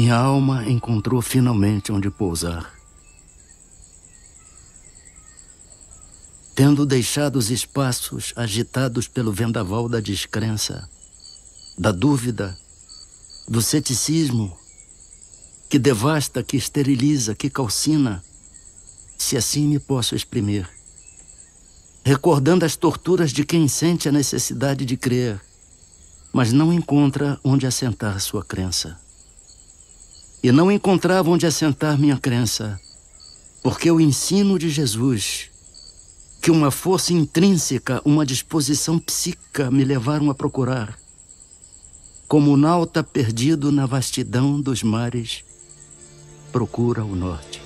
Minha alma encontrou finalmente onde pousar. Tendo deixado os espaços agitados pelo vendaval da descrença, da dúvida, do ceticismo, que devasta, que esteriliza, que calcina, se assim me posso exprimir, recordando as torturas de quem sente a necessidade de crer, mas não encontra onde assentar sua crença. E não encontrava onde assentar minha crença, porque o ensino de Jesus, que uma força intrínseca, uma disposição psíquica me levaram a procurar, como o nauta perdido na vastidão dos mares, procura o norte.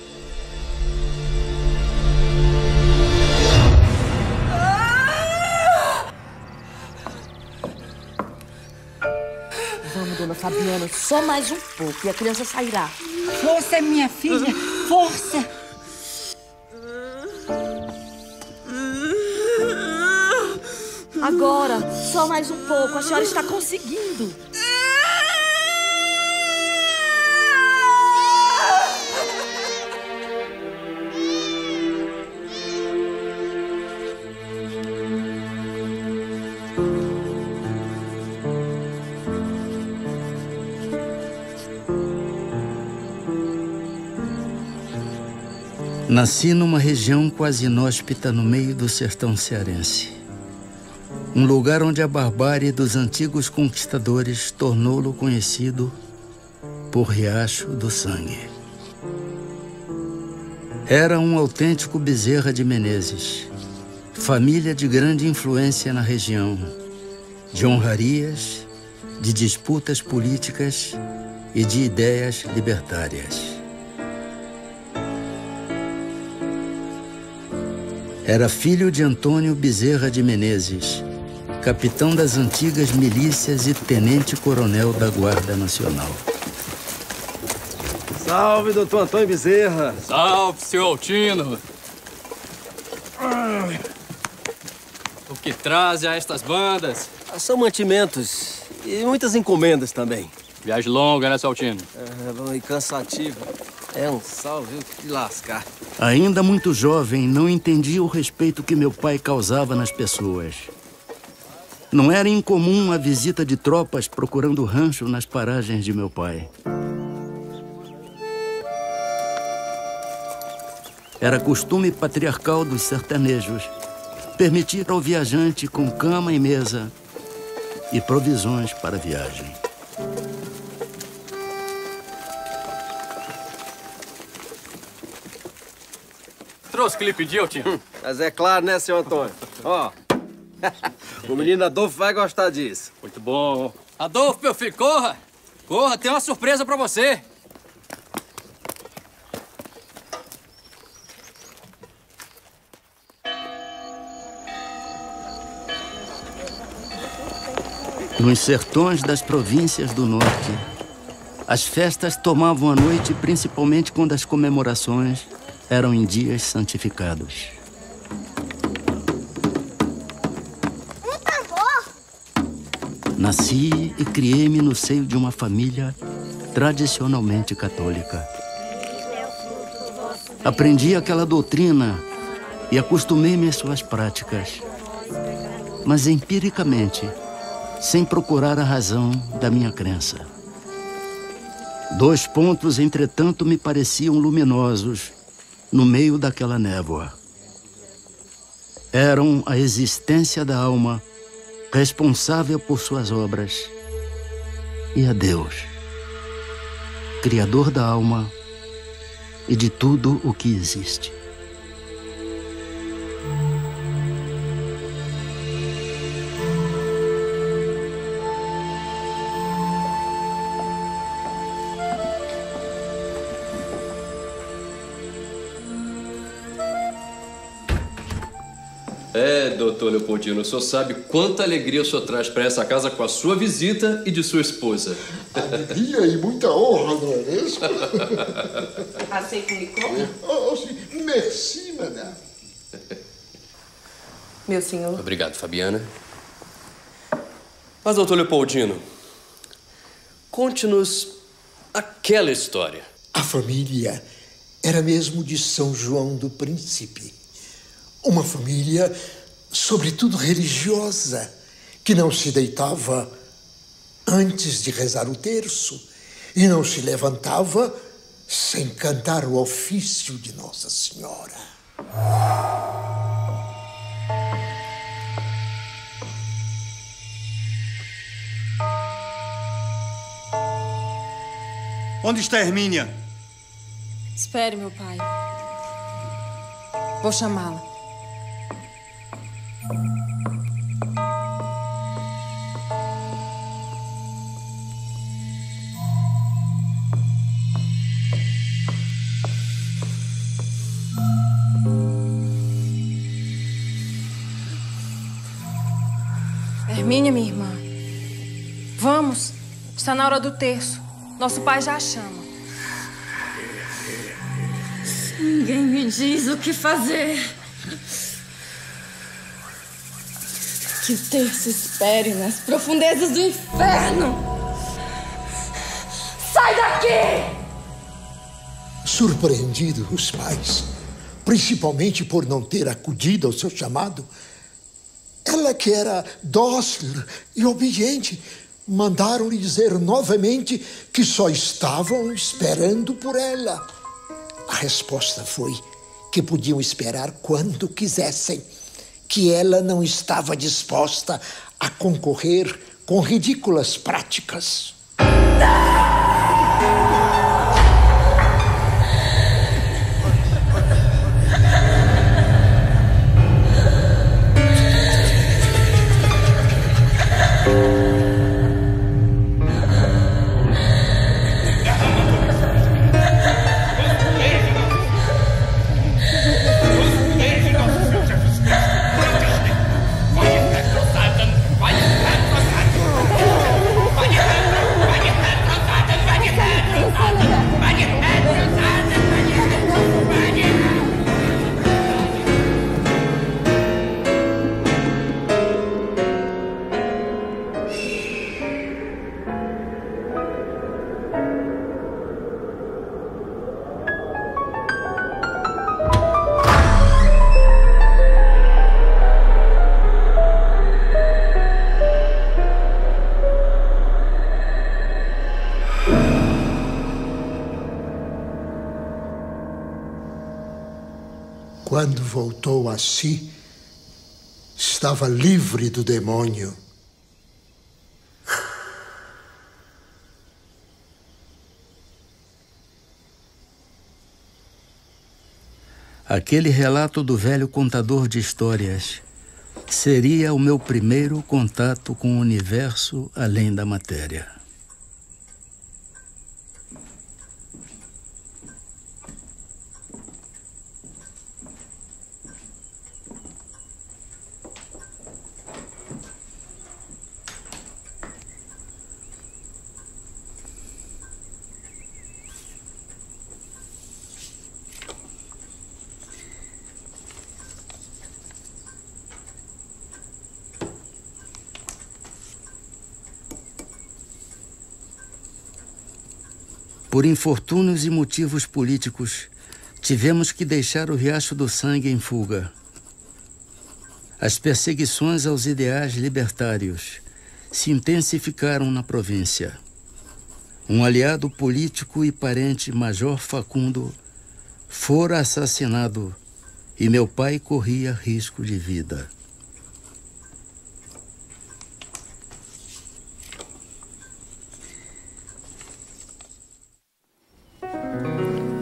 Vamos, dona Fabiana, só mais um pouco e a criança sairá. Força, minha filha, força! Agora, só mais um pouco, a senhora está conseguindo. Nasci numa região quase inóspita no meio do sertão cearense. Um lugar onde a barbárie dos antigos conquistadores tornou-lo conhecido por Riacho do Sangue. Era um autêntico Bezerra de Menezes, família de grande influência na região, de honrarias, de disputas políticas e de ideias libertárias. Era filho de Antônio Bezerra de Menezes, capitão das antigas milícias e tenente-coronel da Guarda Nacional. Salve, doutor Antônio Bezerra. Salve, seu Altino. O que traz a estas bandas? São mantimentos e muitas encomendas também. Viagem longa, né, seu Altino? E cansativa. É um salve, viu? De lascar. Ainda muito jovem, não entendia o respeito que meu pai causava nas pessoas. Não era incomum a visita de tropas procurando rancho nas paragens de meu pai. Era costume patriarcal dos sertanejos permitir ao viajante com cama e mesa e provisões para a viagem. Trouxe o que lhe pediu, Altino? Mas é claro, né, seu Antônio? Ó, o menino Adolfo vai gostar disso. Muito bom. Adolfo, meu filho, corra! Corra, tem uma surpresa pra você. Nos sertões das províncias do norte, as festas tomavam a noite, principalmente quando as comemorações eram em dias santificados. Nasci e criei-me no seio de uma família tradicionalmente católica. Aprendi aquela doutrina e acostumei-me às suas práticas, mas empiricamente, sem procurar a razão da minha crença. Dois pontos, entretanto, me pareciam luminosos no meio daquela névoa. Eram a existência da alma, responsável por suas obras, e a Deus, Criador da alma e de tudo o que existe. Doutor Leopoldino, o senhor sabe quanta alegria o senhor traz para essa casa com a sua visita e de sua esposa. Alegria e muita honra, não é mesmo? Aceita o licor? Sim. Merci, madame. Meu senhor. Obrigado, Fabiana. Mas, doutor Leopoldino, conte-nos aquela história. A família era mesmo de São João do Príncipe. Uma família, sobretudo religiosa, que não se deitava antes de rezar o terço e não se levantava sem cantar o ofício de Nossa Senhora. Onde está Hermínia? Espere, meu pai. Vou chamá-la. Hermínia, minha irmã. Vamos. Está na hora do terço. Nosso pai já a chama. Ninguém me diz o que fazer. Que o terço espere nas profundezas do inferno. Sai daqui! Surpreendidos os pais, principalmente por não ter acudido ao seu chamado, ela que era dócil e obediente, mandaram-lhe dizer novamente que só estavam esperando por ela. A resposta foi que podiam esperar quando quisessem, que ela não estava disposta a concorrer com ridículas práticas. Quando voltou a si, estava livre do demônio. Aquele relato do velho contador de histórias seria o meu primeiro contato com o universo além da matéria. Por infortúnios e motivos políticos, tivemos que deixar o Riacho do Sangue em fuga. As perseguições aos ideais libertários se intensificaram na província. Um aliado político e parente, Major Facundo, fora assassinado e meu pai corria risco de vida.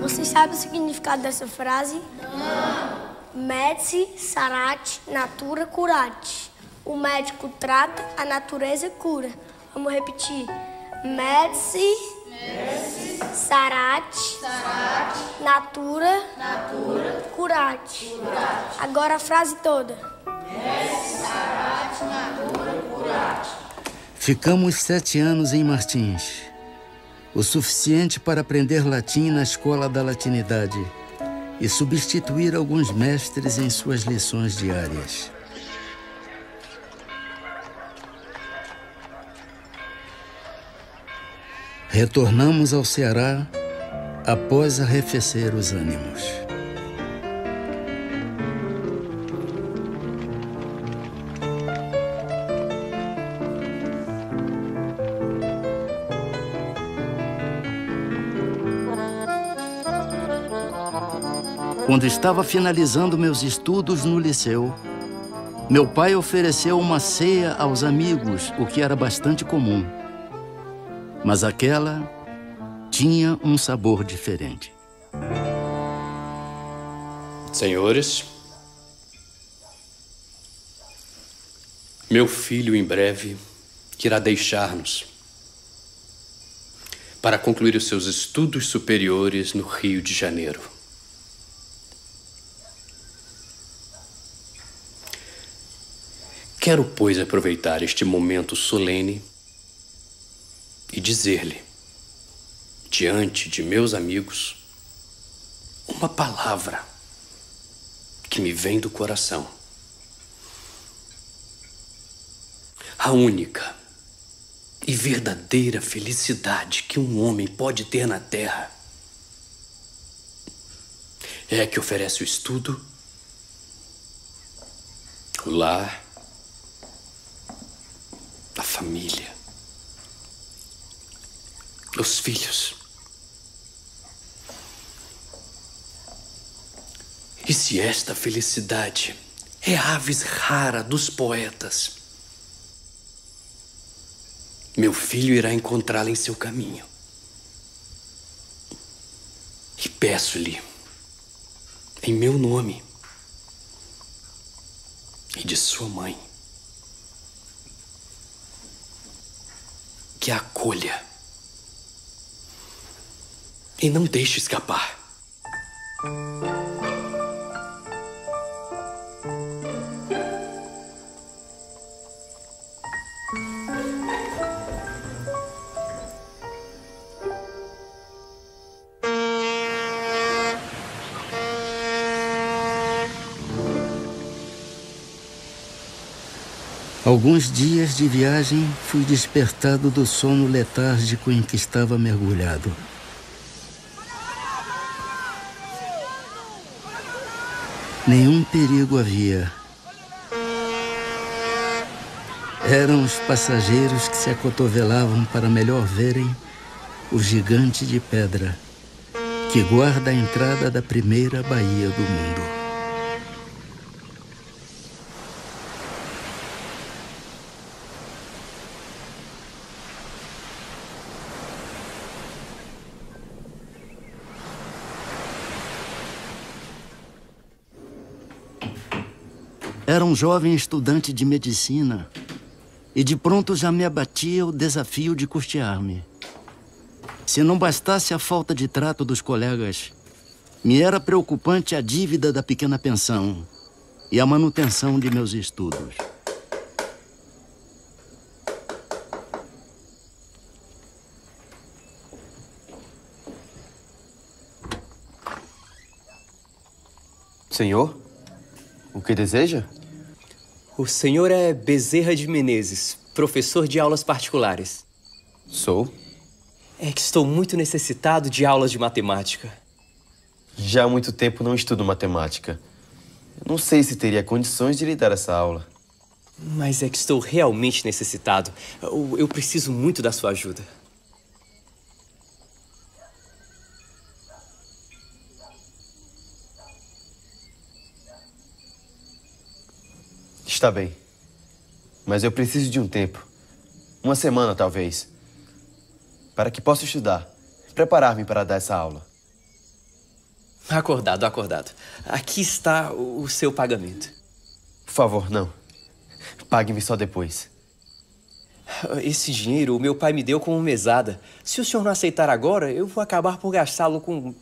Você sabe o significado dessa frase? Não. Medici, sarat, natura, curate. O médico trata, a natureza cura. Vamos repetir. Medici, sarat, natura, curate. Agora a frase toda. Medici, sarat, natura, curate. Ficamos 7 anos em Martins. O suficiente para aprender latim na escola da latinidade e substituir alguns mestres em suas lições diárias. Retornamos ao Ceará após arrefecer os ânimos. Quando estava finalizando meus estudos no liceu, meu pai ofereceu uma ceia aos amigos, o que era bastante comum. Mas aquela tinha um sabor diferente. Senhores, meu filho em breve irá deixar-nos para concluir os seus estudos superiores no Rio de Janeiro. Quero, pois, aproveitar este momento solene e dizer-lhe, diante de meus amigos, uma palavra que me vem do coração. A única e verdadeira felicidade que um homem pode ter na terra é a que oferece o estudo, o lar, a família, os filhos. E se esta felicidade é a avis rara dos poetas, meu filho irá encontrá-la em seu caminho. E peço-lhe, em meu nome e de sua mãe, que a acolha e não deixe escapar. Alguns dias de viagem, fui despertado do sono letárgico em que estava mergulhado. Nenhum perigo havia. Eram os passageiros que se acotovelavam para melhor verem o gigante de pedra que guarda a entrada da primeira baía do mundo. Era um jovem estudante de medicina e de pronto já me abatia o desafio de custear-me. Se não bastasse a falta de trato dos colegas, me era preocupante a dívida da pequena pensão e a manutenção de meus estudos. Senhor, o que deseja? O senhor é Bezerra de Menezes, professor de aulas particulares. Sou. É que estou muito necessitado de aulas de matemática. Já há muito tempo não estudo matemática. Não sei se teria condições de lhe dar essa aula. Mas é que estou realmente necessitado. Eu preciso muito da sua ajuda. Está bem. Mas eu preciso de um tempo. Uma semana, talvez. Para que possa estudar. Preparar-me para dar essa aula. Acordado, acordado. Aqui está o seu pagamento. Por favor, não. Pague-me só depois. Esse dinheiro o meu pai me deu como mesada. Se o senhor não aceitar agora, eu vou acabar por gastá-lo com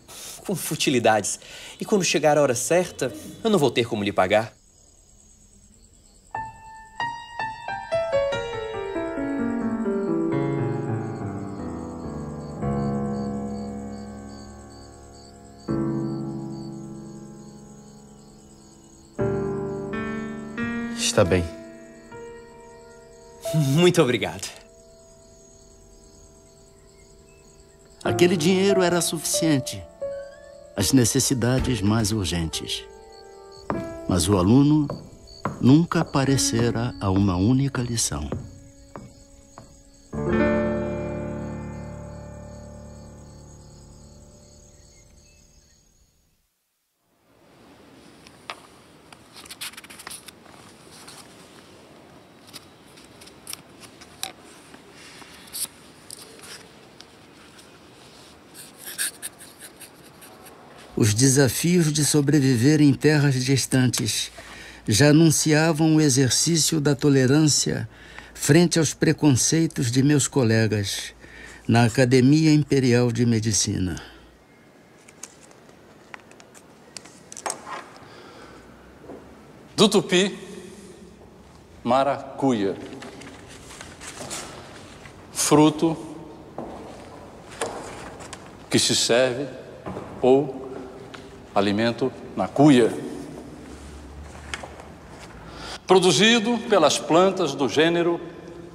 futilidades. E quando chegar a hora certa, eu não vou ter como lhe pagar. Está bem. Muito obrigado. Aquele dinheiro era suficiente, as necessidades mais urgentes. Mas o aluno nunca aparecera a uma única lição. Os desafios de sobreviver em terras distantes já anunciavam o exercício da tolerância frente aos preconceitos de meus colegas na Academia Imperial de Medicina. Do tupi, maracuia. Fruto que se serve ou alimento na cuia. Produzido pelas plantas do gênero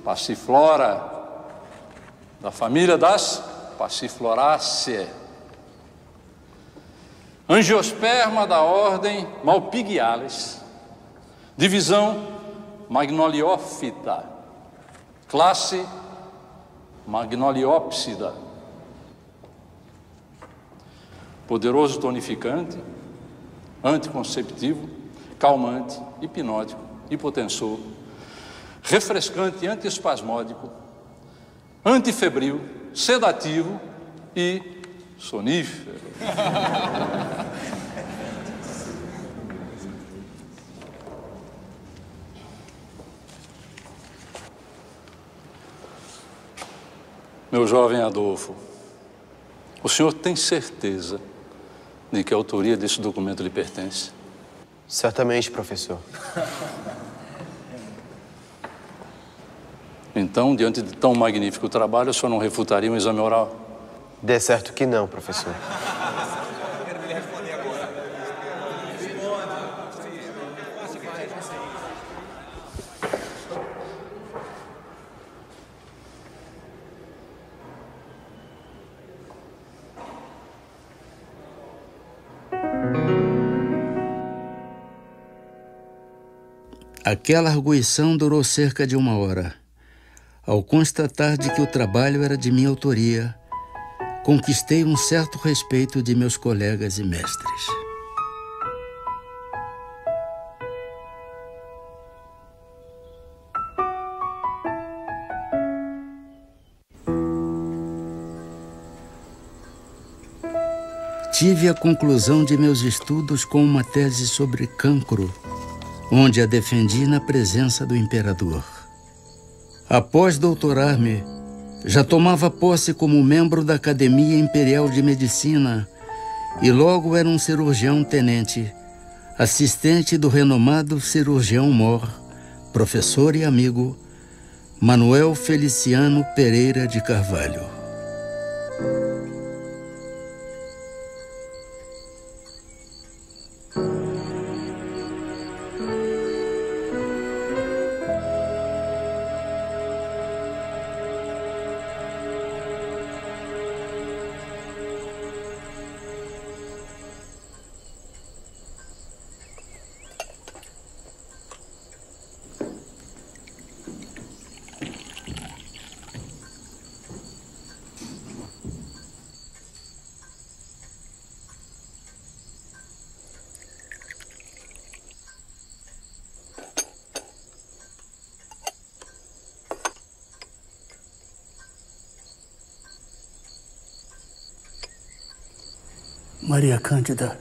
Passiflora, da família das Passifloraceae. Angiosperma da ordem Malpighiales, divisão Magnoliófita, classe Magnoliópsida. Poderoso tonificante, anticonceptivo, calmante, hipnótico, hipotensor, refrescante e antiespasmódico, antifebril, sedativo e sonífero. Meu jovem Adolfo, o senhor tem certeza de que a autoria desse documento lhe pertence? Certamente, professor. Então, diante de tão magnífico trabalho, o senhor não refutaria um exame oral? Dê certo que não, professor. Aquela arguição durou cerca de 1 hora. Ao constatar de que o trabalho era de minha autoria, conquistei um certo respeito de meus colegas e mestres. Tive a conclusão de meus estudos com uma tese sobre cancro, onde a defendi na presença do imperador. Após doutorar-me, já tomava posse como membro da Academia Imperial de Medicina e logo era um cirurgião-tenente, assistente do renomado cirurgião-mor, professor e amigo, Manuel Feliciano Pereira de Carvalho. Maria Cândida.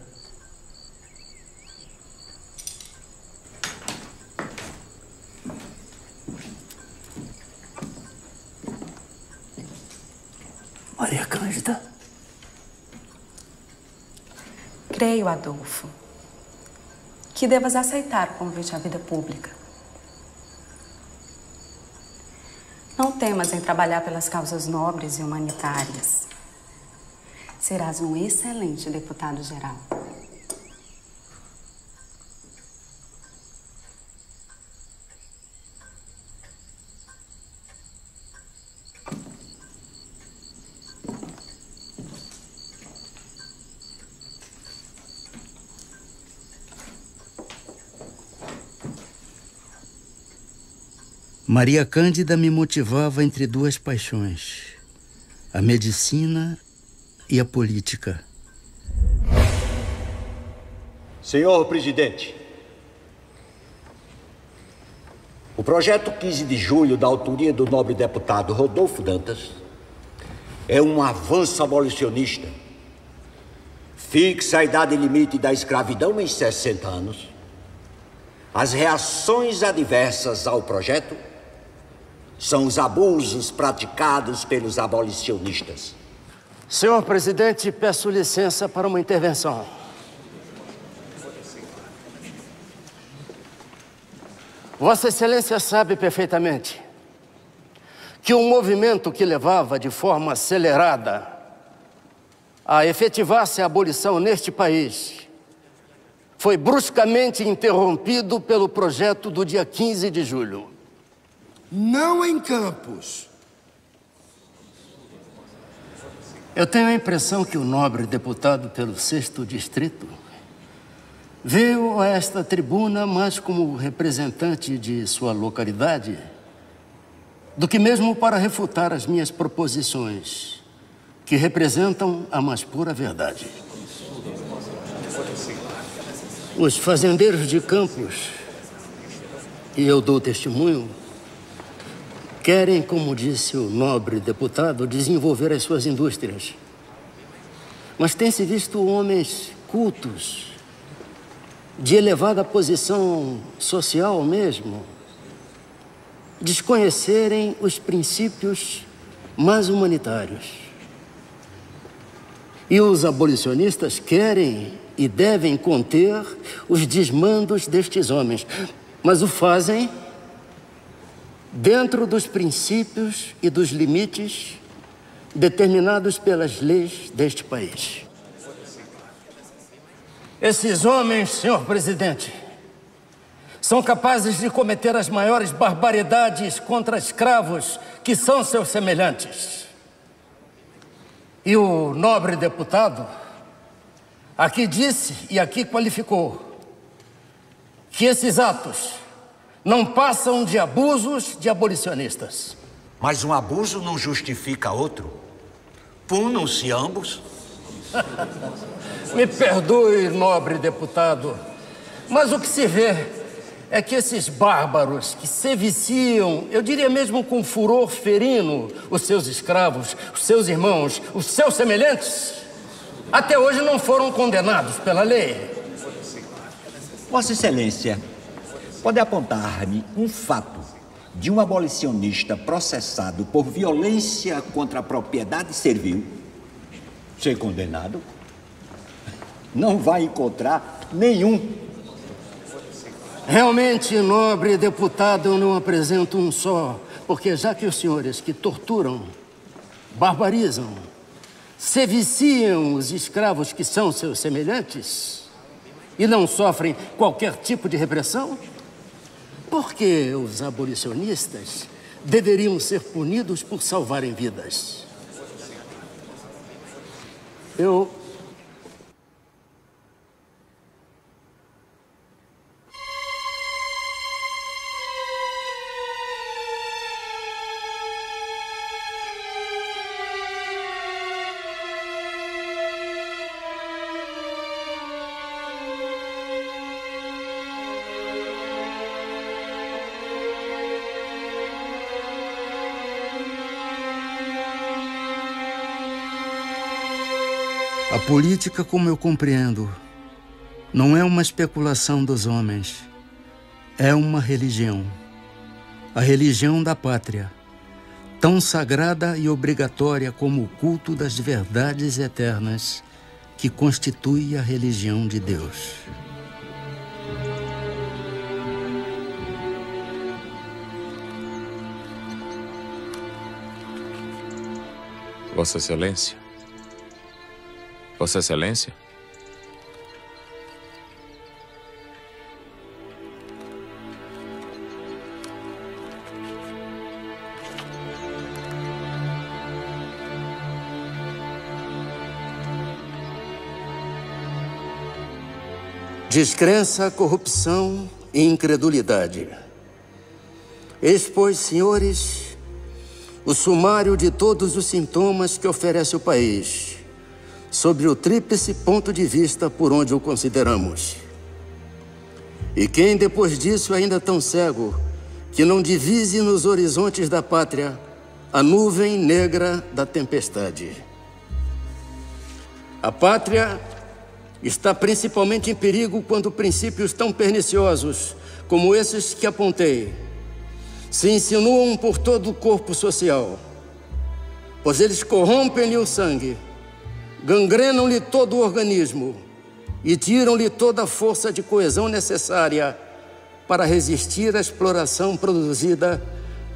Maria Cândida. Creio, Adolfo, que devas aceitar o convite à vida pública. Não temas em trabalhar pelas causas nobres e humanitárias. Serás um excelente deputado-geral. Maria Cândida me motivava entre duas paixões: a medicina e a política. Senhor presidente, o projeto 15 de julho, da autoria do nobre deputado Rodolfo Dantas, é um avanço abolicionista. Fixa a idade limite da escravidão em 60 anos. As reações adversas ao projeto são os abusos praticados pelos abolicionistas. Senhor presidente, peço licença para uma intervenção. Vossa Excelência sabe perfeitamente que um movimento que levava de forma acelerada a efetivar-se a abolição neste país foi bruscamente interrompido pelo projeto do dia 15 de julho. Não em Campos. Eu tenho a impressão que o nobre deputado pelo 6º Distrito veio a esta tribuna mais como representante de sua localidade do que mesmo para refutar as minhas proposições, que representam a mais pura verdade. Os fazendeiros de Campos, e eu dou testemunho, querem, como disse o nobre deputado, desenvolver as suas indústrias. Mas tem-se visto homens cultos, de elevada posição social mesmo, desconhecerem os princípios mais humanitários. E os abolicionistas querem e devem conter os desmandos destes homens, mas o fazem dentro dos princípios e dos limites determinados pelas leis deste país. Esses homens, senhor presidente, são capazes de cometer as maiores barbaridades contra escravos que são seus semelhantes. E o nobre deputado aqui disse e aqui qualificou que esses atos não passam de abusos de abolicionistas. Mas um abuso não justifica outro. Punam-se ambos. Me perdoe, nobre deputado, mas o que se vê é que esses bárbaros que se viciam, eu diria mesmo com furor ferino, os seus escravos, os seus irmãos, os seus semelhantes, até hoje não foram condenados pela lei. Vossa Excelência, pode apontar-me um fato de um abolicionista processado por violência contra a propriedade servil ser condenado? Não vai encontrar nenhum. Realmente, nobre deputado, eu não apresento um só, porque já que os senhores que torturam, barbarizam, se viciam os escravos que são seus semelhantes e não sofrem qualquer tipo de repressão, por que os abolicionistas deveriam ser punidos por salvarem vidas? A política, como eu compreendo, não é uma especulação dos homens, é uma religião. A religião da pátria, tão sagrada e obrigatória como o culto das verdades eternas que constitui a religião de Deus. Vossa Excelência? Vossa Excelência? Descrença, corrupção e incredulidade. Eis, pois, senhores, o sumário de todos os sintomas que oferece o país, sobre o tríplice ponto de vista por onde o consideramos. E quem, depois disso, é ainda tão cego que não divise nos horizontes da pátria a nuvem negra da tempestade. A pátria está principalmente em perigo quando princípios tão perniciosos como esses que apontei se insinuam por todo o corpo social, pois eles corrompem-lhe o sangue, gangrenam-lhe todo o organismo e tiram-lhe toda a força de coesão necessária para resistir à exploração produzida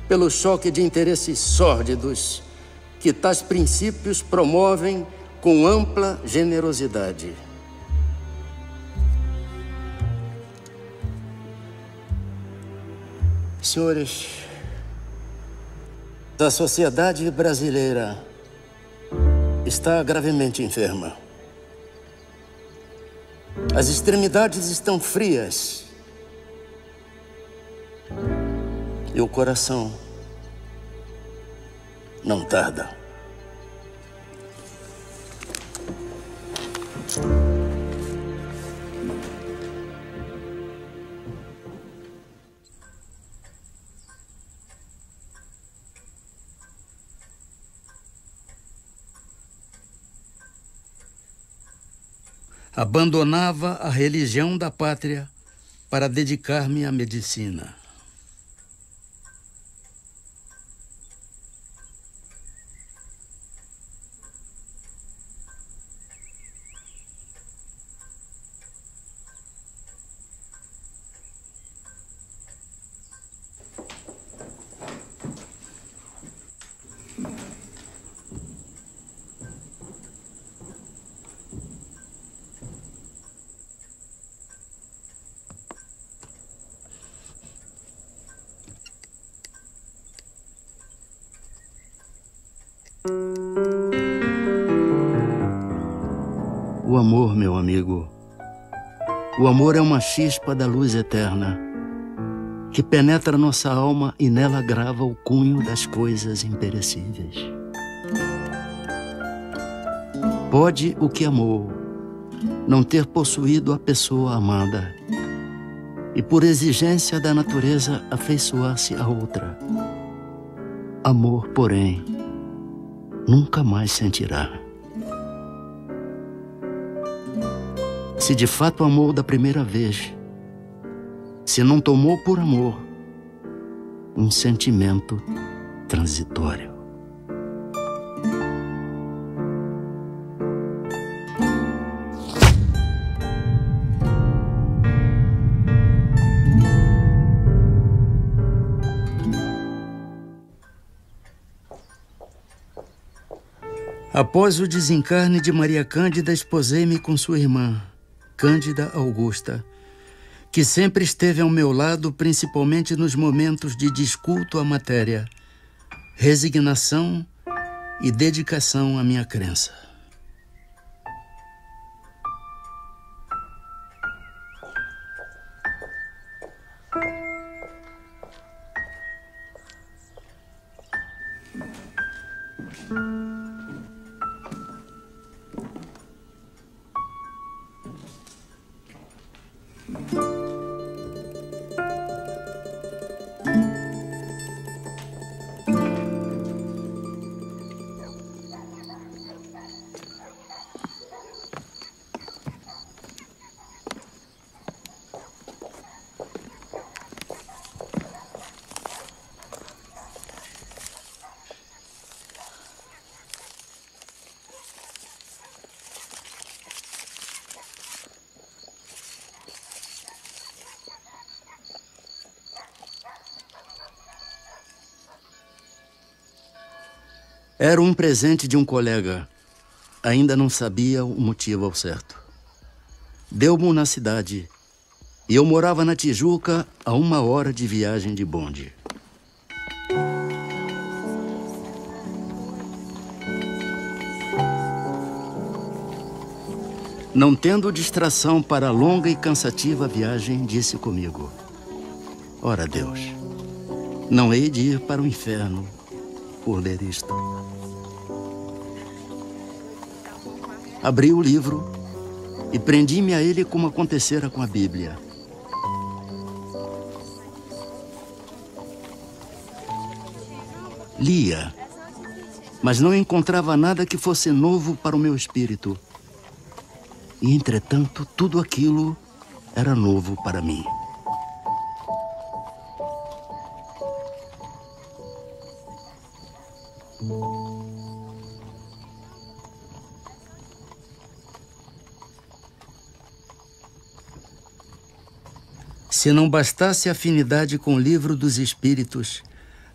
pelo choque de interesses sórdidos que tais princípios promovem com ampla generosidade. Senhores, a sociedade brasileira está gravemente enferma. As extremidades estão frias e o coração não tarda. Abandonava a religião da pátria para dedicar-me à medicina. O amor, meu amigo, o amor é uma chispa da luz eterna que penetra nossa alma e nela grava o cunho das coisas imperecíveis. Pode o que amou não ter possuído a pessoa amada e por exigência da natureza afeiçoar-se a outra. Amor, porém, nunca mais sentirá. Se de fato amou da primeira vez, se não tomou por amor um sentimento transitório. Após o desencarne de Maria Cândida, esposei-me com sua irmã, Cândida Augusta, que sempre esteve ao meu lado, principalmente nos momentos de desculto à matéria, resignação e dedicação à minha crença. Era um presente de um colega. Ainda não sabia o motivo ao certo. Deu-mo na cidade e eu morava na Tijuca a 1 hora de viagem de bonde. Não tendo distração para a longa e cansativa viagem, disse comigo: Ora Deus, Não hei de ir para o inferno por ler isto. Abri o livro e prendi-me a ele como acontecera com a Bíblia. Lia, mas não encontrava nada que fosse novo para o meu espírito. E, entretanto, tudo aquilo era novo para mim. Se não bastasse a afinidade com o livro dos Espíritos,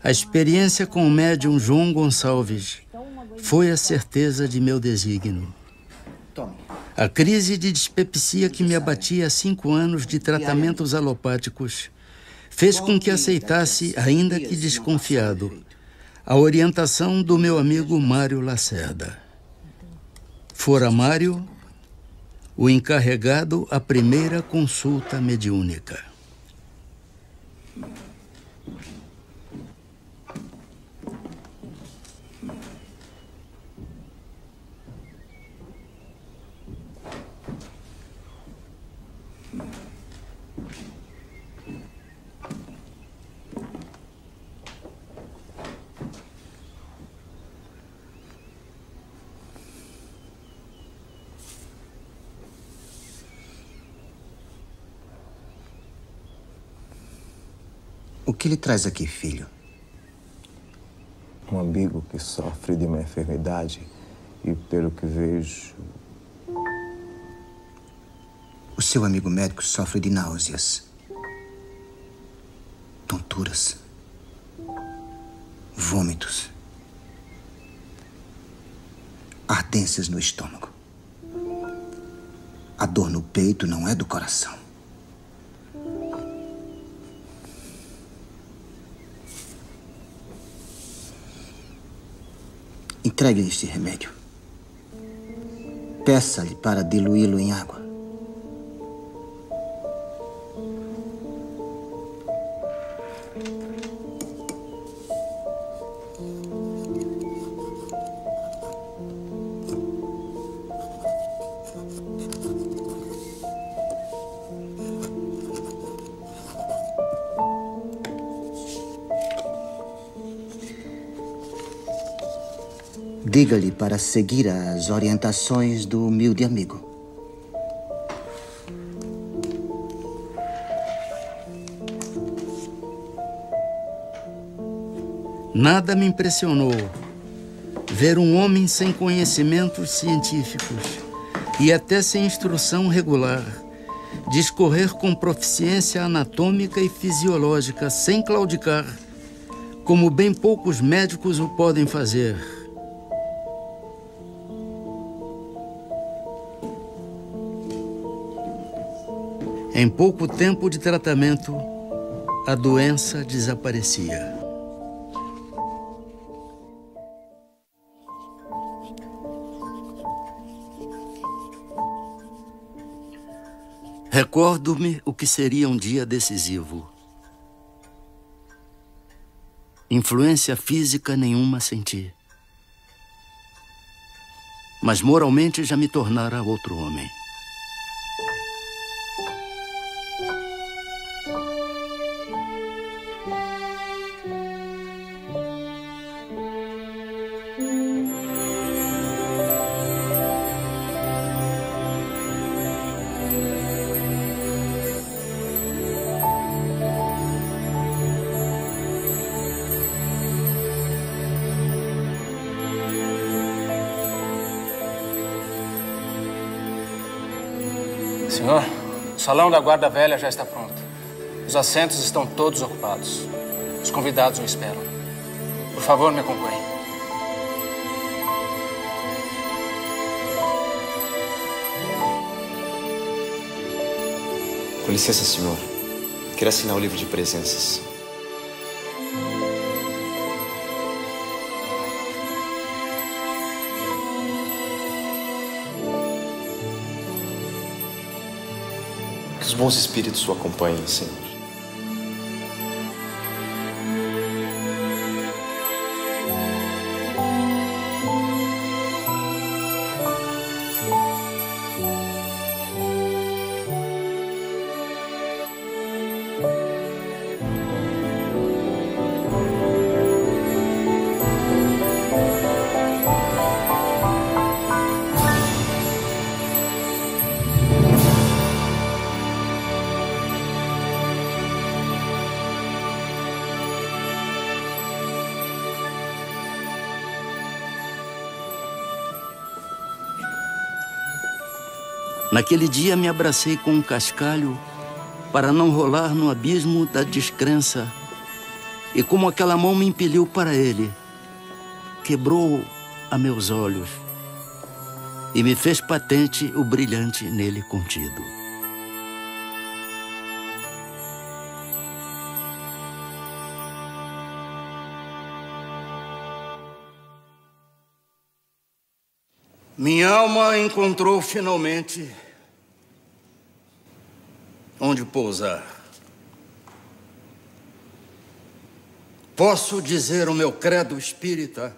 a experiência com o médium João Gonçalves foi a certeza de meu desígnio. A crise de dispepsia que me abatia há 5 anos de tratamentos alopáticos fez com que aceitasse, ainda que desconfiado, a orientação do meu amigo Mário Lacerda. Fora Mário o encarregado à primeira consulta mediúnica. O que lhe traz aqui, filho? Um amigo que sofre de uma enfermidade e, pelo que vejo... O seu amigo médico sofre de náuseas, tonturas, vômitos, ardências no estômago. A dor no peito não é do coração. Entregue-lhe este remédio. Peça-lhe para diluí-lo em água. Diga-lhe para seguir as orientações do humilde amigo. Nada me impressionou ver um homem sem conhecimentos científicos e até sem instrução regular discorrer com proficiência anatômica e fisiológica sem claudicar, como bem poucos médicos o podem fazer. Em pouco tempo de tratamento, a doença desaparecia. Recordo-me o que seria um dia decisivo. Influência física nenhuma senti. Mas moralmente já me tornara outro homem. Senhor, o salão da guarda velha já está pronto. Os assentos estão todos ocupados. Os convidados o esperam. Por favor, me acompanhe. Com licença, senhor. Quero assinar o livro de presenças. Que os bons espíritos o acompanhem, senhor. Naquele dia me abracei com um cascalho para não rolar no abismo da descrença. E como aquela mão me impeliu para ele, quebrou a meus olhos e me fez patente o brilhante nele contido. Minha alma encontrou finalmente onde pousar. Posso dizer o meu credo espírita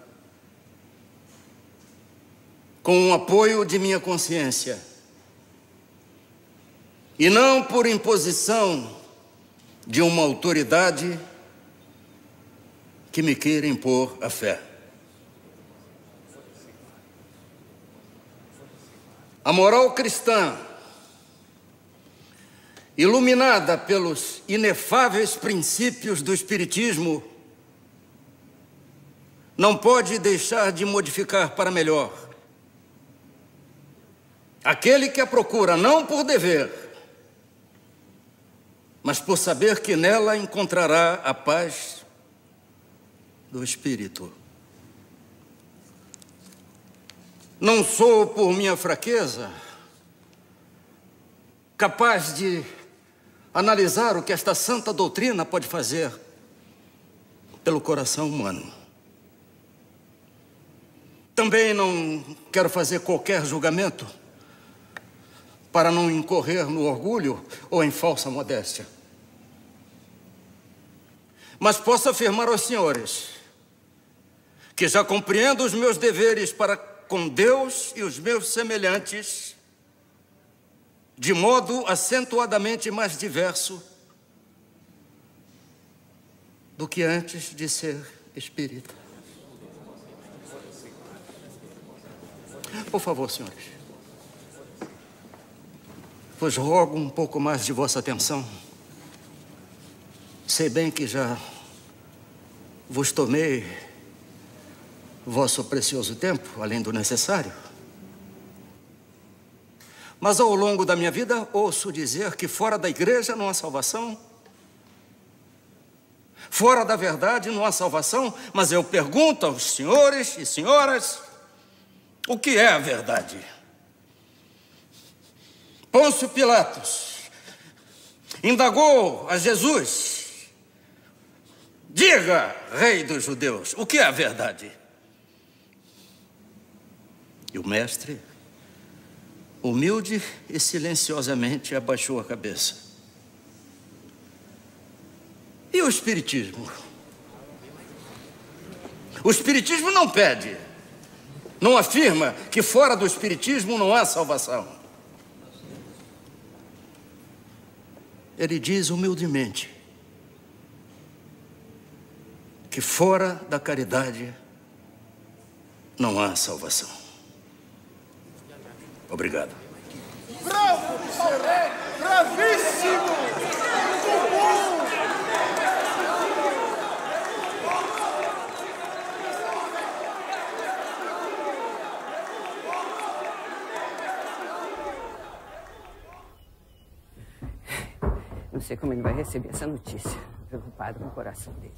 com o apoio de minha consciência e não por imposição de uma autoridade que me queira impor a fé. A moral cristã, iluminada pelos inefáveis princípios do Espiritismo, não pode deixar de modificar para melhor aquele que a procura não por dever, mas por saber que nela encontrará a paz do espírito. Não sou, por minha fraqueza, capaz de analisar o que esta santa doutrina pode fazer pelo coração humano. Também não quero fazer qualquer julgamento para não incorrer no orgulho ou em falsa modéstia. Mas posso afirmar aos senhores que já compreendo os meus deveres para com Deus e os meus semelhantes de modo acentuadamente mais diverso do que antes de ser espírita. Por favor, senhores, vos rogo um pouco mais de vossa atenção. Sei bem que já vos tomei vosso precioso tempo, além do necessário. Mas ao longo da minha vida, ouço dizer que fora da igreja não há salvação. Fora da verdade não há salvação. Mas eu pergunto aos senhores e senhoras, o que é a verdade? Pôncio Pilatos indagou a Jesus: diga, rei dos judeus, o que é a verdade? E o mestre, humilde e silenciosamente, abaixou a cabeça. E o Espiritismo? O Espiritismo não pede, não afirma que fora do Espiritismo não há salvação. Ele diz humildemente que fora da caridade não há salvação. Obrigado. Bravo, bravíssimo! Muito bom! Não sei como ele vai receber essa notícia. Preocupado com o coração dele.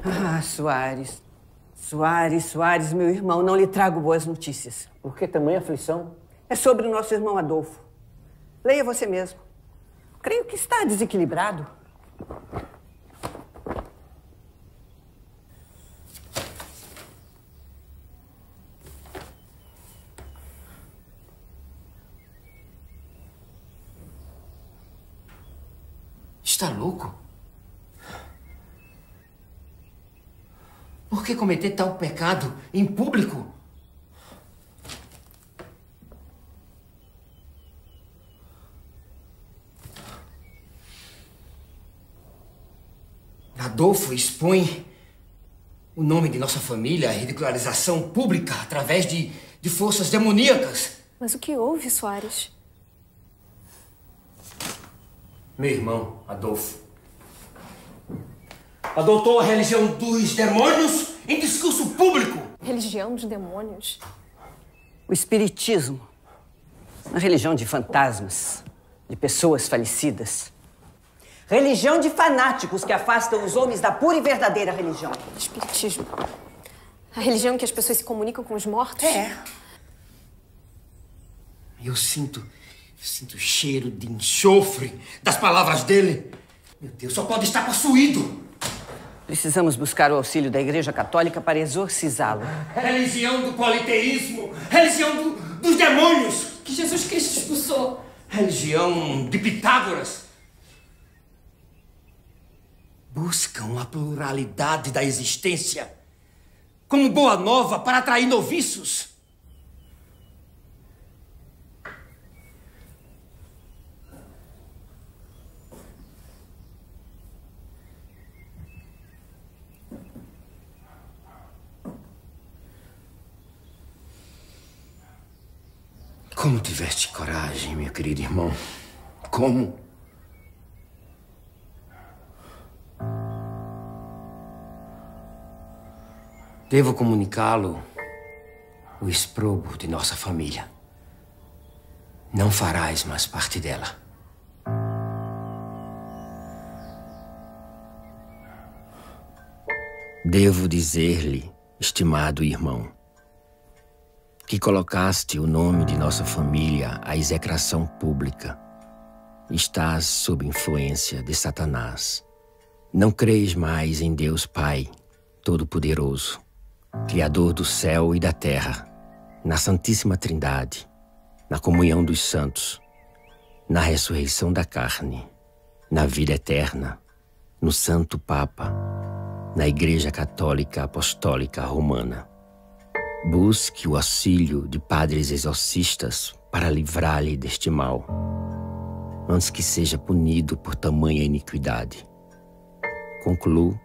Ah, Soares. Soares, meu irmão, não lhe trago boas notícias. Por que tamanha aflição? É sobre o nosso irmão Adolfo. Leia você mesmo. Creio que está desequilibrado. Está louco? Por que cometer tal pecado em público? Adolfo expõe o nome de nossa família à ridicularização pública através de forças demoníacas. Mas o que houve, Soares? Meu irmão, Adolfo, adotou a religião dos demônios em discurso público. Religião dos demônios. O espiritismo, uma religião de fantasmas, de pessoas falecidas. Religião de fanáticos que afastam os homens da pura e verdadeira religião. Espiritismo. A religião em que as pessoas se comunicam com os mortos? É. Eu sinto o cheiro de enxofre das palavras dele. Meu Deus, só pode estar possuído. Precisamos buscar o auxílio da Igreja Católica para exorcizá-lo. Religião do politeísmo, religião dos demônios. Que Jesus Cristo expulsou. Religião de Pitágoras. Buscam a pluralidade da existência como boa nova para atrair noviços. Como tiveste coragem, meu querido irmão? Como? Devo comunicá-lo o exprobo de nossa família. Não farás mais parte dela. Devo dizer-lhe, estimado irmão, que colocaste o nome de nossa família à execração pública. Estás sob influência de Satanás. Não creis mais em Deus Pai Todo-Poderoso, Criador do céu e da terra, na Santíssima Trindade, na comunhão dos santos, na ressurreição da carne, na vida eterna, no Santo Papa, na Igreja Católica Apostólica Romana. Busque o auxílio de padres exorcistas para livrar-lhe deste mal, antes que seja punido por tamanha iniquidade. Concluo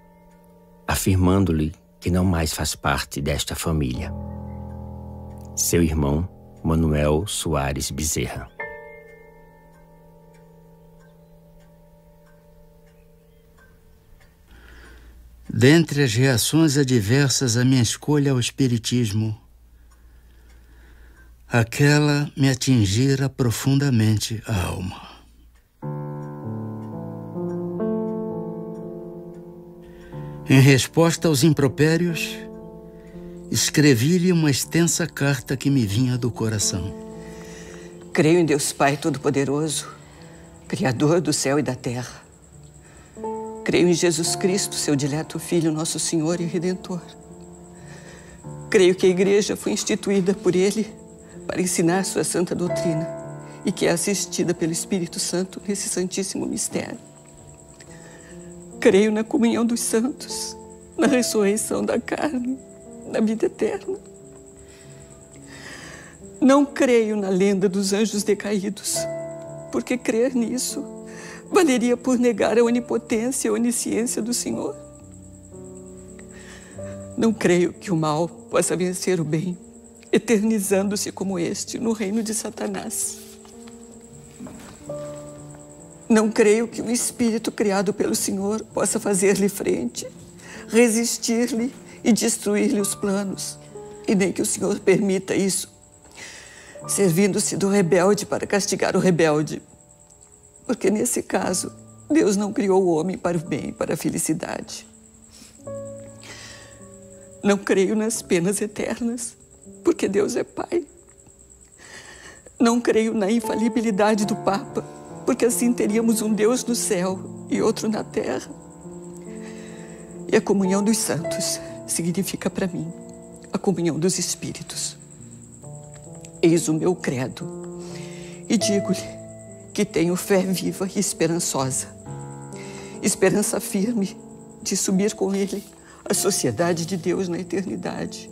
afirmando-lhe que não mais faz parte desta família. Seu irmão, Manuel Soares Bezerra. Dentre as reações adversas à minha escolha ao espiritismo, aquela me atingira profundamente a alma. Em resposta aos impropérios, escrevi-lhe uma extensa carta que me vinha do coração. Creio em Deus Pai Todo-Poderoso, Criador do céu e da terra. Creio em Jesus Cristo, seu dileto Filho, nosso Senhor e Redentor. Creio que a Igreja foi instituída por Ele para ensinar sua santa doutrina e que é assistida pelo Espírito Santo nesse santíssimo mistério. Creio na comunhão dos santos, na ressurreição da carne, na vida eterna. Não creio na lenda dos anjos decaídos, porque crer nisso valeria por negar a onipotência e a onisciência do Senhor. Não creio que o mal possa vencer o bem, eternizando-se como este no reino de Satanás. Não creio que o espírito criado pelo Senhor possa fazer-lhe frente, resistir-lhe e destruir-lhe os planos, e nem que o Senhor permita isso, servindo-se do rebelde para castigar o rebelde. Porque, nesse caso, Deus não criou o homem para o bem e para a felicidade. Não creio nas penas eternas, porque Deus é Pai. Não creio na infalibilidade do Papa, porque assim teríamos um Deus no céu e outro na terra. E a comunhão dos santos significa para mim a comunhão dos espíritos. Eis o meu credo e digo-lhe que tenho fé viva e esperançosa. Esperança firme de subir com Ele à sociedade de Deus na eternidade.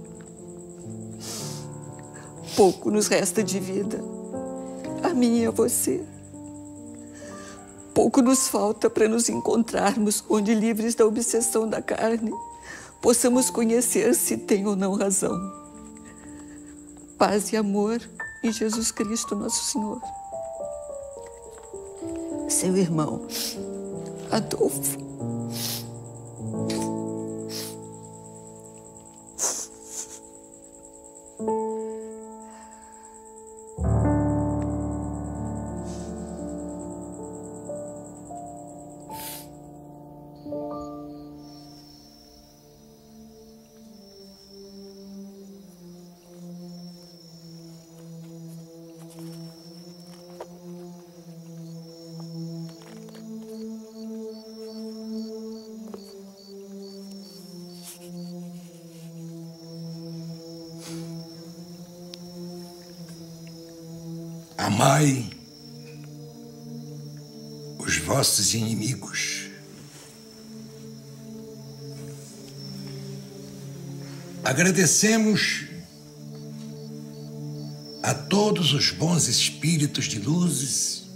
Pouco nos resta de vida, a mim e a você. Pouco nos falta para nos encontrarmos onde, livres da obsessão da carne, possamos conhecer se tem ou não razão. Paz e amor em Jesus Cristo, nosso Senhor. Seu irmão, Adolfo. Amai os vossos inimigos. Agradecemos a todos os bons espíritos de luzes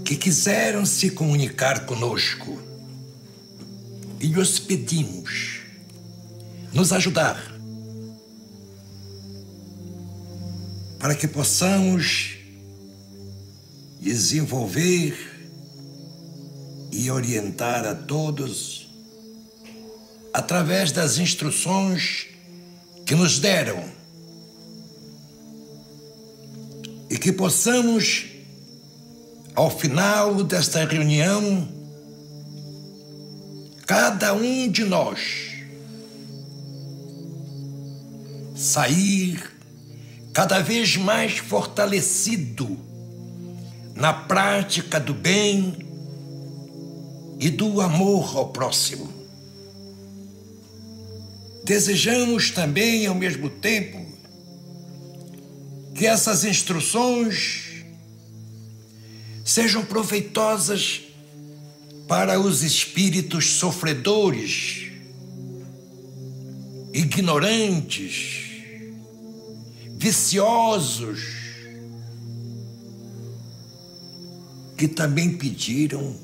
que quiseram se comunicar conosco e lhes pedimos nos ajudar para que possamos desenvolver e orientar a todos através das instruções que nos deram e que possamos, ao final desta reunião, cada um de nós sair cada vez mais fortalecido na prática do bem e do amor ao próximo. Desejamos também, ao mesmo tempo, que essas instruções sejam proveitosas para os espíritos sofredores, ignorantes, viciosos, que também pediram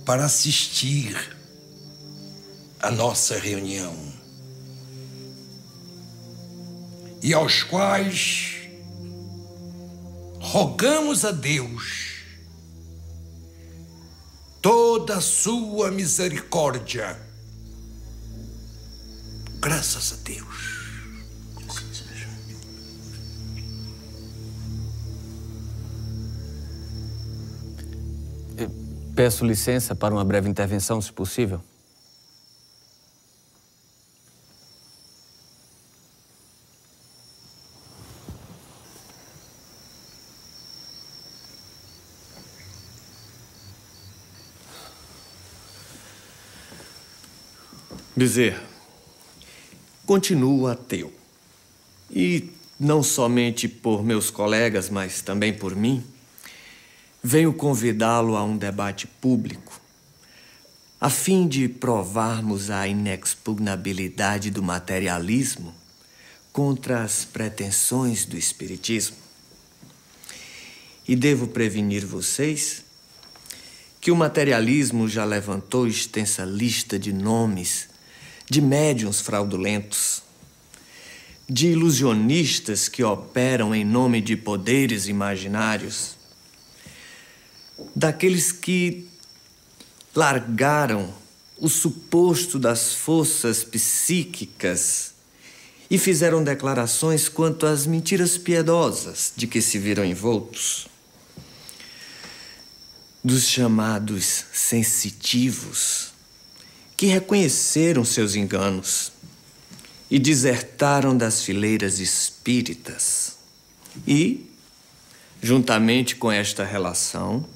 para assistir à nossa reunião e aos quais rogamos a Deus toda a sua misericórdia. Graças a Deus. Peço licença para uma breve intervenção, se possível. Bezerra, continuo ateu. E não somente por meus colegas, mas também por mim, venho convidá-lo a um debate público, a fim de provarmos a inexpugnabilidade do materialismo contra as pretensões do espiritismo. E devo prevenir vocês que o materialismo já levantou extensa lista de nomes de médiuns fraudulentos, de ilusionistas que operam em nome de poderes imaginários, daqueles que largaram o suposto das forças psíquicas e fizeram declarações quanto às mentiras piedosas de que se viram envoltos, dos chamados sensitivos, que reconheceram seus enganos e desertaram das fileiras espíritas. E, juntamente com esta relação,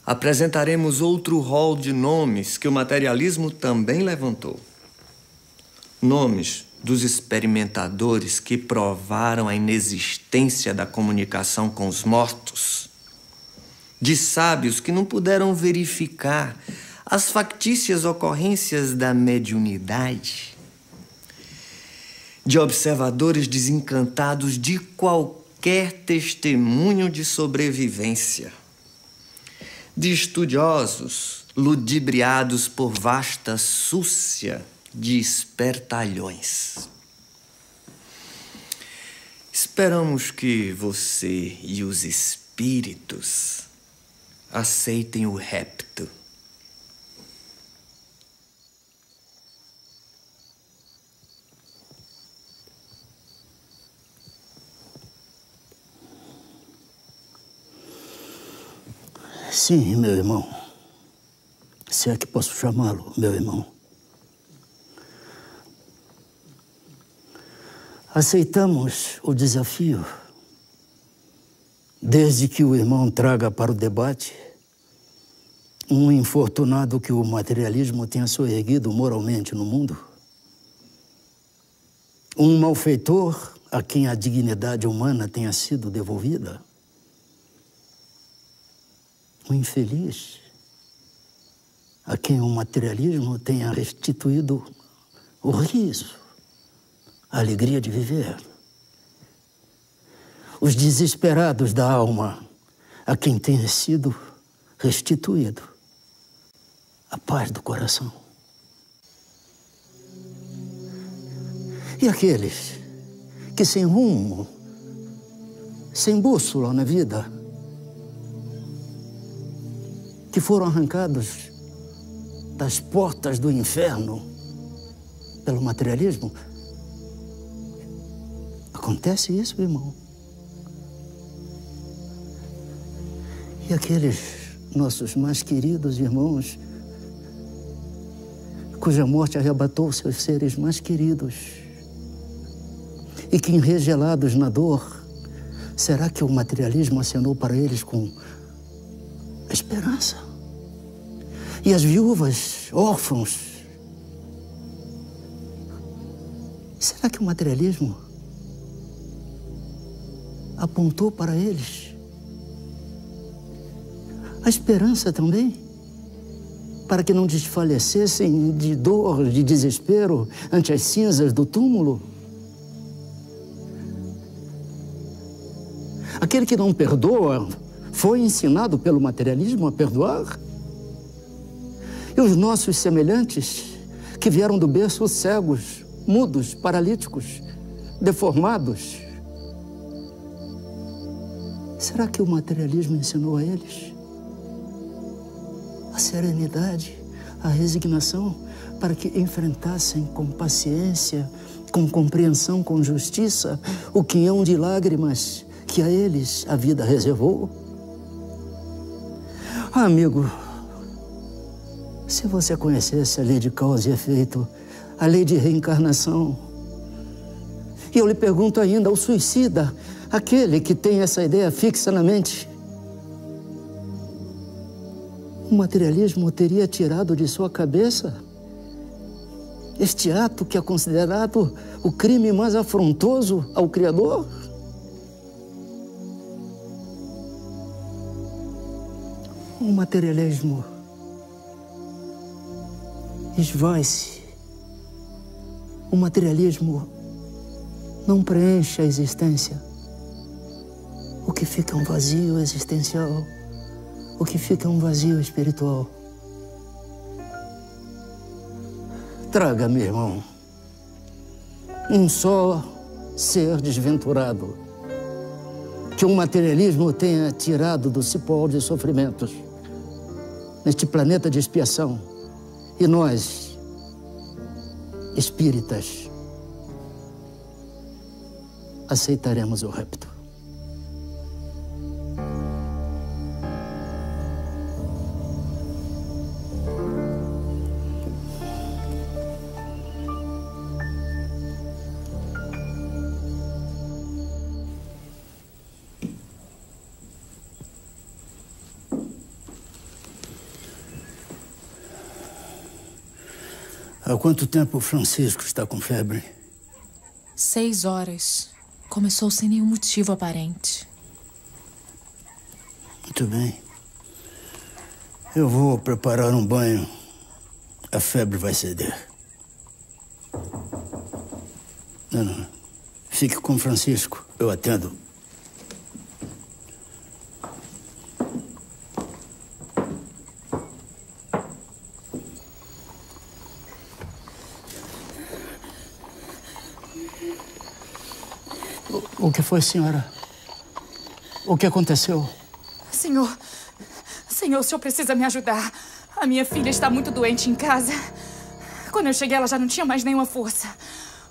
apresentaremos outro rol de nomes que o materialismo também levantou. Nomes dos experimentadores que provaram a inexistência da comunicação com os mortos, de sábios que não puderam verificar as factícias ocorrências da mediunidade, de observadores desencantados de qualquer testemunho de sobrevivência, de estudiosos ludibriados por vasta súcia de espertalhões. Esperamos que você e os espíritos aceitem o repto. Sim, meu irmão. Se é que posso chamá-lo, meu irmão. Aceitamos o desafio, desde que o irmão traga para o debate um infortunado que o materialismo tenha soerguido moralmente no mundo. Um malfeitor a quem a dignidade humana tenha sido devolvida. O infeliz a quem o materialismo tenha restituído o riso, a alegria de viver. Os desesperados da alma a quem tenha sido restituído a paz do coração. E aqueles que sem rumo, sem bússola na vida, que foram arrancados das portas do inferno pelo materialismo. Acontece isso, irmão. E aqueles nossos mais queridos irmãos, cuja morte arrebatou seus seres mais queridos, e que, enregelados na dor, será que o materialismo acenou para eles com esperança? E as viúvas, órfãos, será que o materialismo apontou para eles a esperança também? Para que não desfalecessem de dor, de desespero ante as cinzas do túmulo? Aquele que não perdoa foi ensinado pelo materialismo a perdoar? E os nossos semelhantes, que vieram do berço cegos, mudos, paralíticos, deformados, será que o materialismo ensinou a eles a serenidade, a resignação, para que enfrentassem com paciência, com compreensão, com justiça, o quinhão de lágrimas que a eles a vida reservou? Ah, amigo, se você conhecesse a lei de causa e efeito, a lei de reencarnação, e eu lhe pergunto ainda, o suicida, aquele que tem essa ideia fixa na mente, o materialismo teria tirado de sua cabeça este ato que é considerado o crime mais afrontoso ao Criador? O materialismo esvai-se. O materialismo não preenche a existência. O que fica é um vazio existencial. O que fica é um vazio espiritual. Traga-me, irmão, um só ser desventurado que o materialismo tenha tirado do cipó de sofrimentos neste planeta de expiação. E nós, espíritas, aceitaremos o rapto. Há quanto tempo o Francisco está com febre? 6 horas. Começou sem nenhum motivo aparente. Muito bem. Eu vou preparar um banho. A febre vai ceder. Não. Fique com o Francisco. Eu atendo. O que foi, senhora? O que aconteceu? Senhor, o senhor precisa me ajudar. A minha filha está muito doente em casa. Quando eu cheguei, ela já não tinha mais nenhuma força.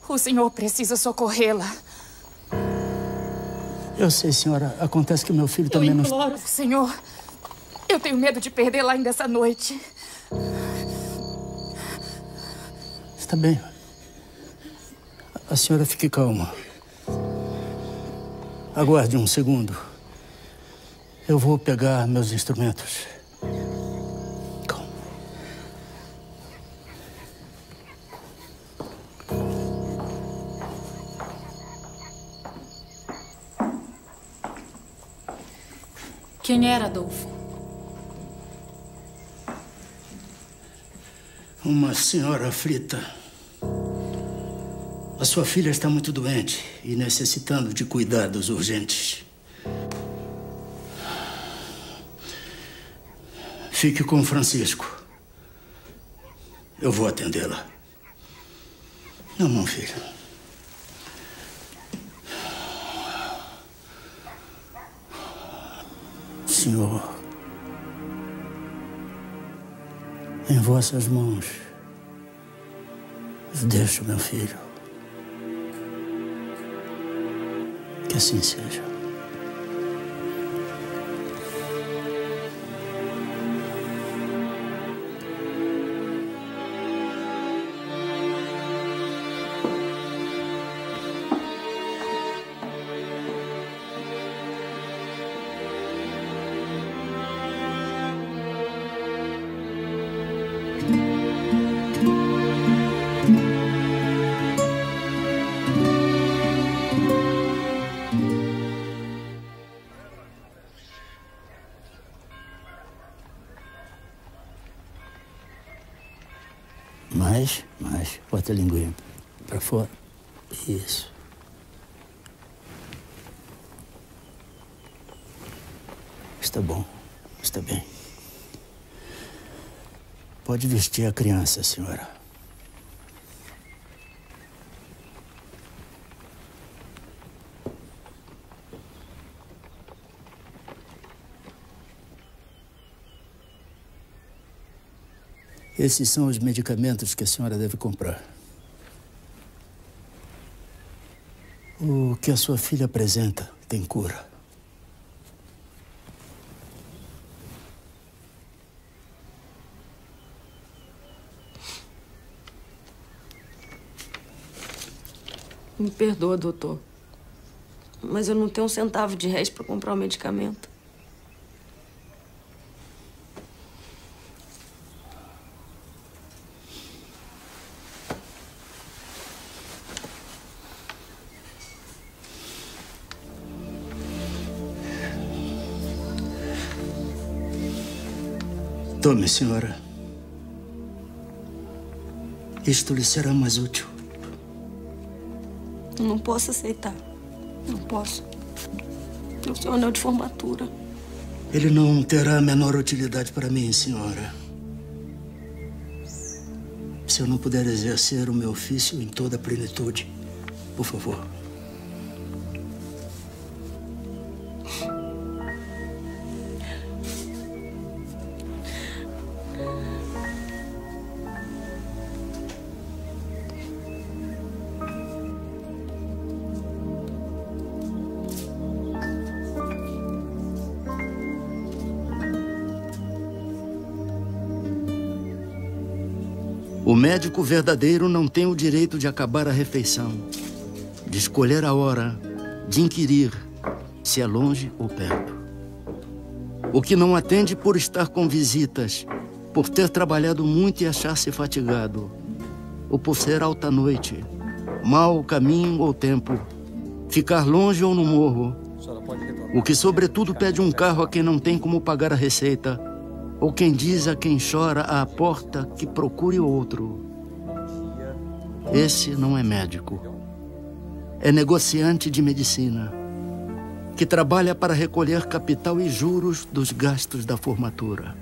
O senhor precisa socorrê-la. Eu sei, senhora. Acontece que meu filho também não... Eu imploro, senhor. Eu tenho medo de perdê-la ainda essa noite. Está bem. A senhora fique calma. Aguarde um segundo. Eu vou pegar meus instrumentos. Calma. Quem era Adolfo? Uma senhora aflita. A sua filha está muito doente e necessitando de cuidados urgentes. Fique com Francisco. Eu vou atendê-la. Não, filho. Senhor, em vossas mãos, eu deixo meu filho. Que assim seja. Mais. Bota a linguinha para fora. Isso. Está bom. Está bem. Pode vestir a criança, senhora. Esses são os medicamentos que a senhora deve comprar. O que a sua filha apresenta tem cura. Me perdoa, doutor. Mas eu não tenho um centavo de réis para comprar o medicamento. Tome, senhora. Isto lhe será mais útil. Eu não posso aceitar. Não posso. É o seu anel de formatura. Ele não terá a menor utilidade para mim, senhora. Se eu não puder exercer o meu ofício em toda a plenitude, por favor. O médico verdadeiro não tem o direito de acabar a refeição, de escolher a hora, de inquirir se é longe ou perto. O que não atende por estar com visitas, por ter trabalhado muito e achar-se fatigado, ou por ser alta noite, mau caminho ou tempo, ficar longe ou no morro. O que sobretudo pede um carro a quem não tem como pagar a receita, ou quem diz a quem chora à porta que procure outro. Esse não é médico. É negociante de medicina, que trabalha para recolher capital e juros dos gastos da formatura.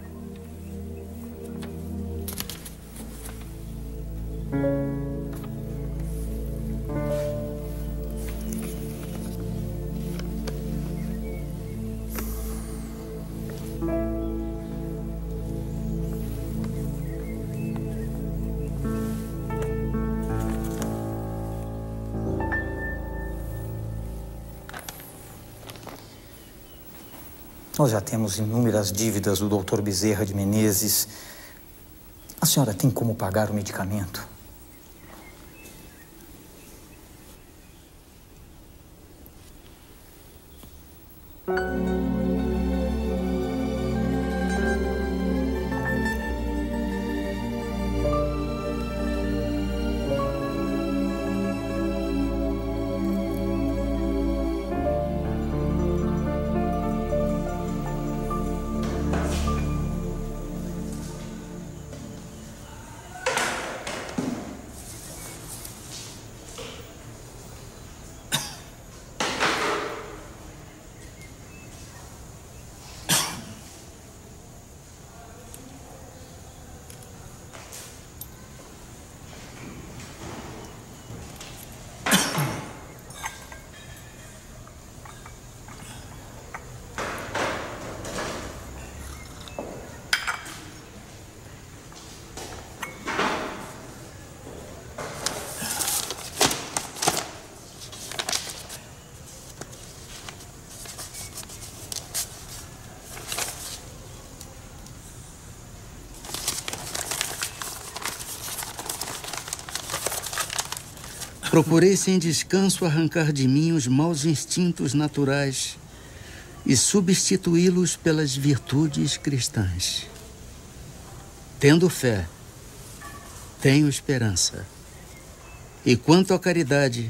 Nós já temos inúmeras dívidas do Dr. Bezerra de Menezes. A senhora tem como pagar o medicamento? Procurei sem descanso arrancar de mim os maus instintos naturais e substituí-los pelas virtudes cristãs. Tendo fé, tenho esperança. E quanto à caridade,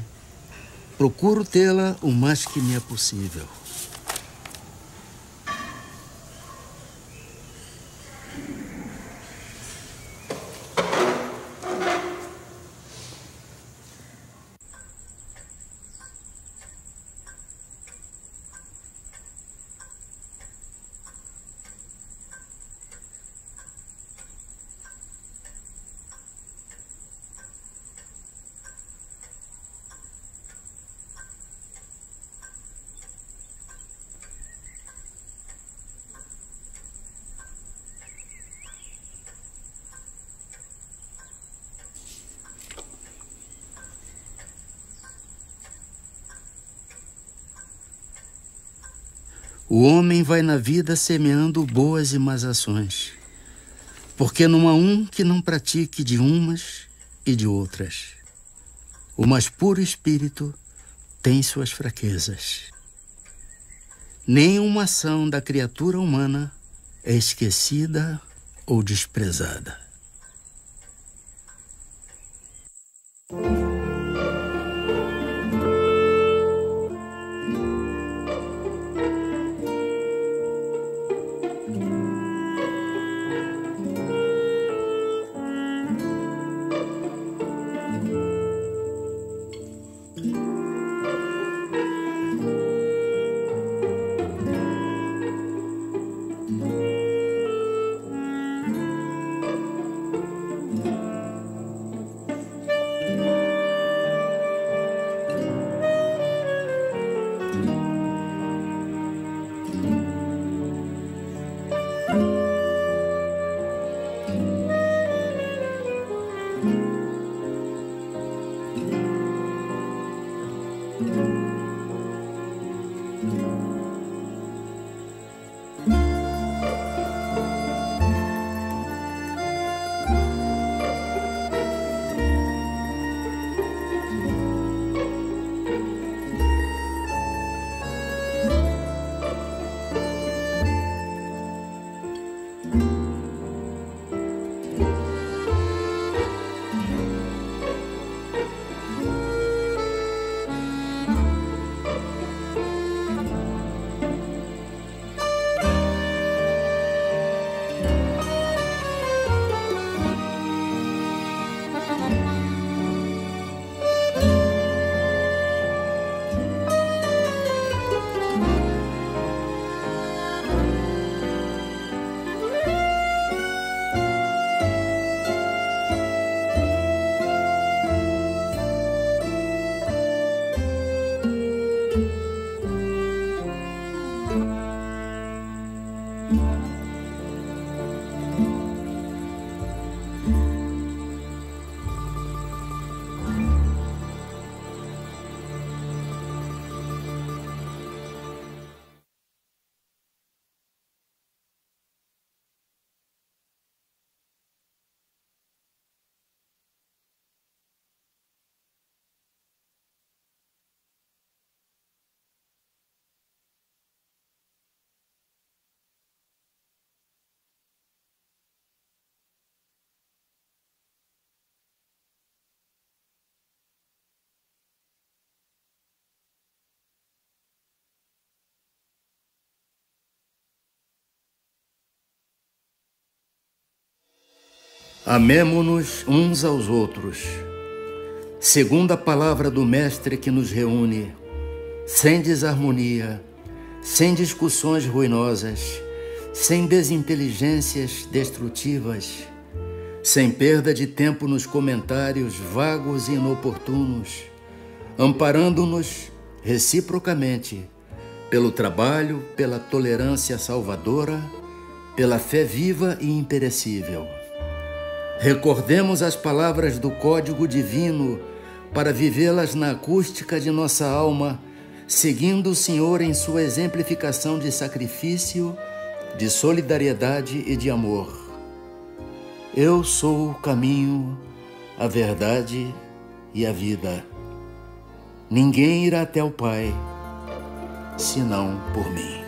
procuro tê-la o mais que me é possível. O homem vai na vida semeando boas e más ações, porque não há um que não pratique de umas e de outras. O mais puro espírito tem suas fraquezas. Nenhuma ação da criatura humana é esquecida ou desprezada. Amemo-nos uns aos outros, segundo a palavra do Mestre que nos reúne, sem desarmonia, sem discussões ruinosas, sem desinteligências destrutivas, sem perda de tempo nos comentários vagos e inoportunos, amparando-nos reciprocamente pelo trabalho, pela tolerância salvadora, pela fé viva e imperecível. Recordemos as palavras do Código Divino para vivê-las na acústica de nossa alma, seguindo o Senhor em sua exemplificação de sacrifício, de solidariedade e de amor. Eu sou o caminho, a verdade e a vida. Ninguém irá até o Pai, senão por mim.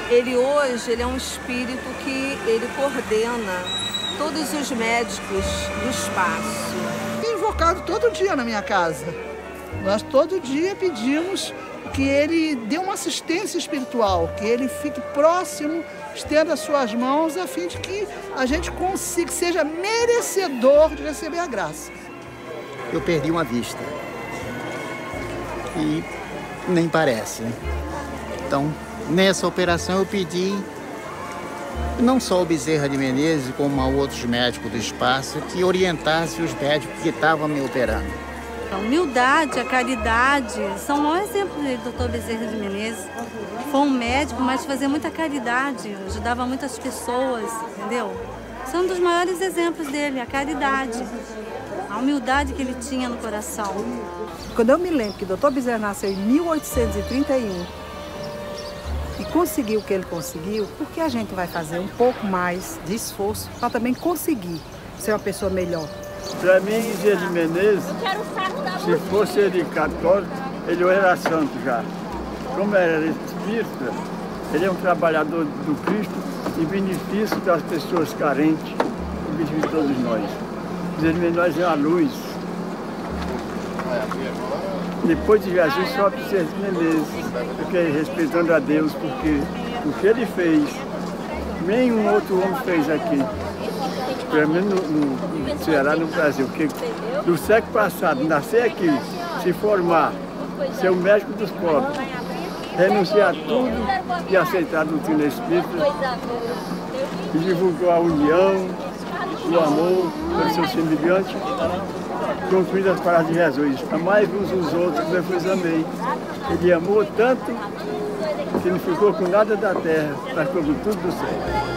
Ele hoje é um espírito que ele coordena todos os médicos do espaço. Invocado todo dia na minha casa. Nós todo dia pedimos que ele dê uma assistência espiritual, que ele fique próximo, estenda as suas mãos, a fim de que a gente consiga, seja merecedor de receber a graça. Eu perdi uma vista. E nem parece. Então, nessa operação eu pedi, não só o Bezerra de Menezes, como a outros médicos do espaço, que orientassem os médicos que estavam me operando. A humildade, a caridade, são o maior exemplo do Dr. Bezerra de Menezes. Foi um médico, mas fazia muita caridade, ajudava muitas pessoas, entendeu? São um dos maiores exemplos dele, a caridade, a humildade que ele tinha no coração. Quando eu me lembro que o Dr. Bezerra nasceu em 1831, e conseguiu o que ele conseguiu, porque a gente vai fazer um pouco mais de esforço para também conseguir ser uma pessoa melhor. Para mim, Bezerra de Menezes, se fosse ele católico, ele era santo já. Como era espírita, ele é um trabalhador do Cristo em benefício das pessoas carentes, em benefício de todos nós. Bezerra de Menezes é a luz. Depois de Jesus, só Bezerra de Menezes, porque respeitando a Deus, porque o que ele fez, nenhum outro homem fez aqui. Pelo menos no Ceará, no Brasil. Porque do século passado, nascer aqui, se formar, ser o médico dos pobres, renunciar a tudo e aceitar a doutrina espírita, e divulgou a união, o amor pelo seu semelhante, concluindo as palavras de Jesus. Amai uns os outros, como eu vos amei. Ele amou tanto que não ficou com nada da terra, mas ficou com tudo do céu.